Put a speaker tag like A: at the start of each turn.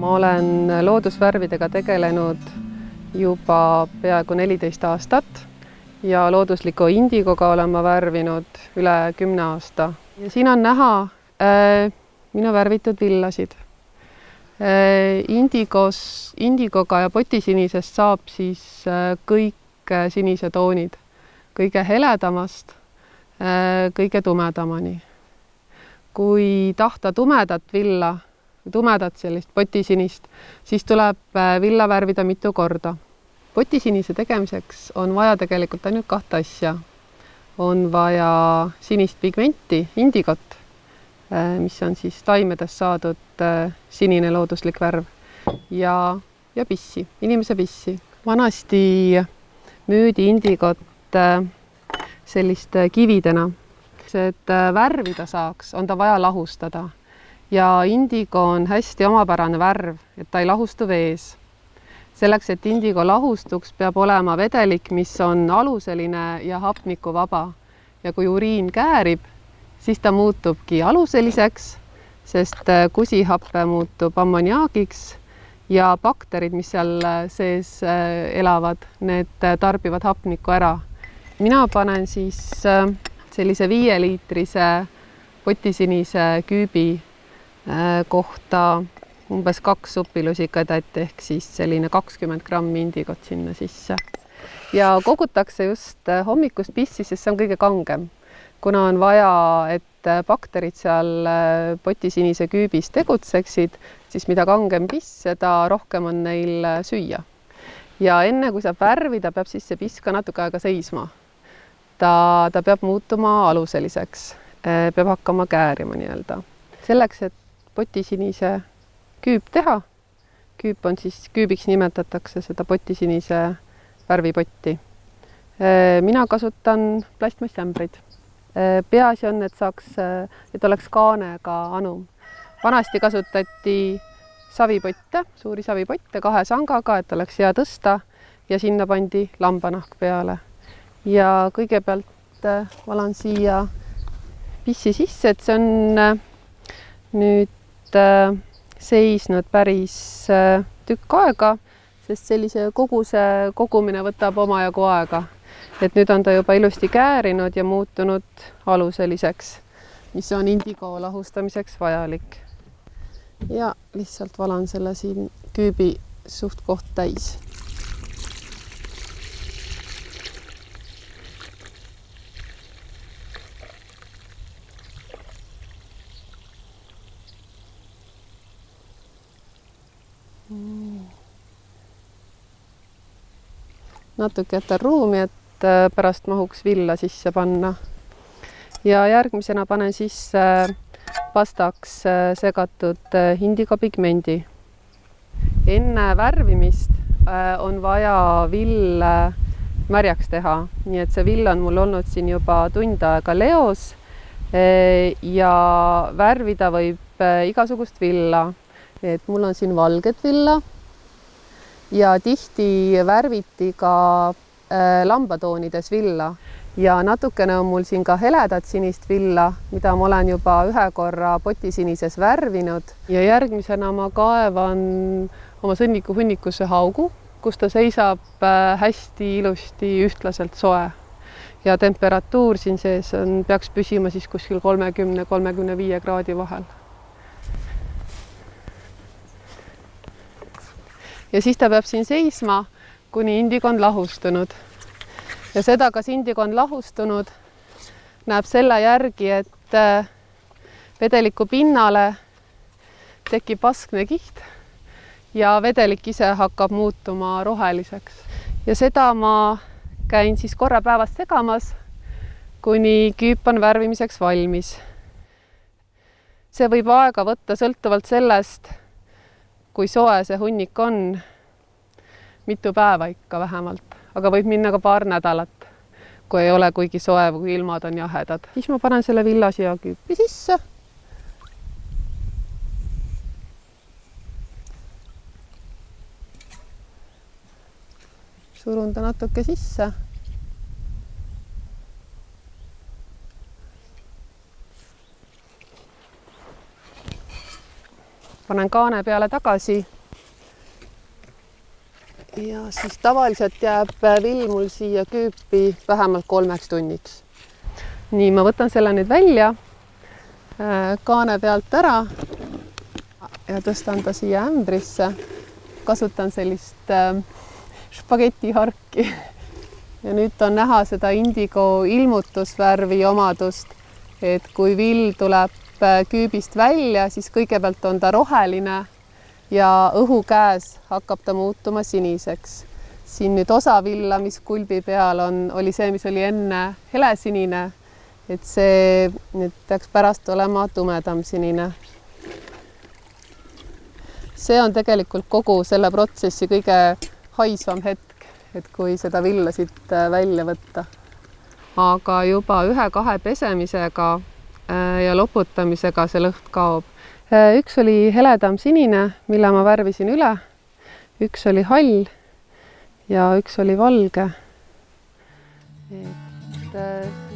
A: Ma olen loodusvärvidega tegelenud juba peaaegu 14 aastat ja loodusliku indigoga olen ma värvinud üle 10 aasta. Ja siin on näha minu värvitud villasid. Indigoga ja potisinisest saab siis kõik sinise toonid, kõige heledamast kõige tumedamani. Kui tahta tumedat villa, tumedat sellist potisinist, siis tuleb villa värvida mitu korda. Potisinise tegemiseks on vaja tegelikult ainult 2 asja. On vaja sinist pigmenti, indigot, mis on siis taimedest saadud sinine looduslik värv ja pissi, inimese pissi. Vanasti müüdi indigot selliste kividena. Et värvida saaks, on ta vaja lahustada. Ja indigo on hästi omapärane värv, et ta ei lahustu vees. Selleks, et indigo lahustuks, peab olema vedelik, mis on aluseline ja hapnikuvaba. Ja kui uriin käärib, siis ta muutubki aluseliseks, sest kusihappe muutub ammoniaagiks ja bakterid, mis seal sees elavad, need tarbivad hapnikku ära. Mina panen siis sellise 5-liitrise potisinise küübi kohta umbes 2 supilusikatätt ehk siis selline 20 grammi indigot sinna sisse. Ja kogutakse just hommikust pissi, sest see on kõige kangem, kuna on vaja, et bakterid seal potisinise küübis tegutseksid, siis mida kangem piss, seda rohkem on neil süüa. Ja enne kui saab värvida, peab siis see piss ka natuke aega seisma. Ta peab muutuma aluseliseks, peab hakkama käärima nii-öelda. Selleks, et potisinise küüb teha, küüp on siis, küübiks nimetatakse seda potisinise värvipotti. Mina kasutan plastmassämbreid. Peaasi on, et oleks kaanega anum. Vanasti kasutati savipotte, suuri savipotte 2 sangaga, et oleks hea tõsta ja sinna pandi lambanahk peale. Ja kõigepealt valan siia pissi sisse, et see on nüüd seisnud päris tükk aega, sest sellise koguse kogumine võtab omajagu aega. Et nüüd on ta juba ilusti käärinud ja muutunud aluseliseks, mis on indigo lahustamiseks vajalik. Ja lihtsalt valan selle siin küübi suht koht täis. Natuke jätan ruumi, et pärast mahuks villa sisse panna. Ja järgmisena panen sisse pastaks segatud indigo pigmendi. Enne värvimist on vaja vill märjaks teha, nii et see vill on mul olnud siin juba tund aega leos ja värvida võib igasugust villa. Et mul on siin valget villa ja tihti värviti ka lambatoonides villa ja natukene on mul siin ka heledat sinist villa, mida ma olen juba 1 korra potisinises värvinud ja järgmisena ma kaevan oma sõnniku hunnikusse haugu, kus ta seisab hästi ilusti ühtlaselt soe ja temperatuur siin sees peaks püsima siis kuskil 30-35 kraadi vahel. Ja siis ta peab siin seisma, kuni indigo on lahustunud. Ja seda, kas indigo on lahustunud, näeb selle järgi, et vedeliku pinnale tekib vaskne kiht ja vedelik ise hakkab muutuma roheliseks. Ja seda ma käin siis korra päevas segamas, kuni küüp on värvimiseks valmis. See võib aega võtta sõltuvalt sellest, kui soe see hunnik on, mitu päeva ikka vähemalt, aga võib minna ka 2 nädalat, kui ei ole kuigi soe või kui ilmad on jahedad. Siis ma panen selle villa siia küüpi sisse. Surun ta natuke sisse. panen kaane peale tagasi. Ja siis tavaliselt jääb vill mul siia küüpi vähemalt 3 tunniks. Nii, ma võtan selle nüüd välja kaane pealt ära ja tõstan ta siia ämbrisse. Kasutan sellist spagetiharki. Ja nüüd on näha seda indigo ilmutusvärvi omadust, et kui vill tuleb küübist välja, siis kõigepealt on ta roheline ja õhu käes hakkab ta muutuma siniseks. Siin nüüd osa villa, mis kulbi peal on, oli see, mis oli enne helesinine, et see nüüd peaks pärast olema tumedam sinine. See on tegelikult kogu selle protsessi kõige haisvam hetk, et kui seda villa siit välja võtta. Aga juba 1-2 pesemisega ja loputamisega see lõhn kaob. Üks oli heledam sinine, mille ma värvisin üle. Üks oli hall ja üks oli valge. Et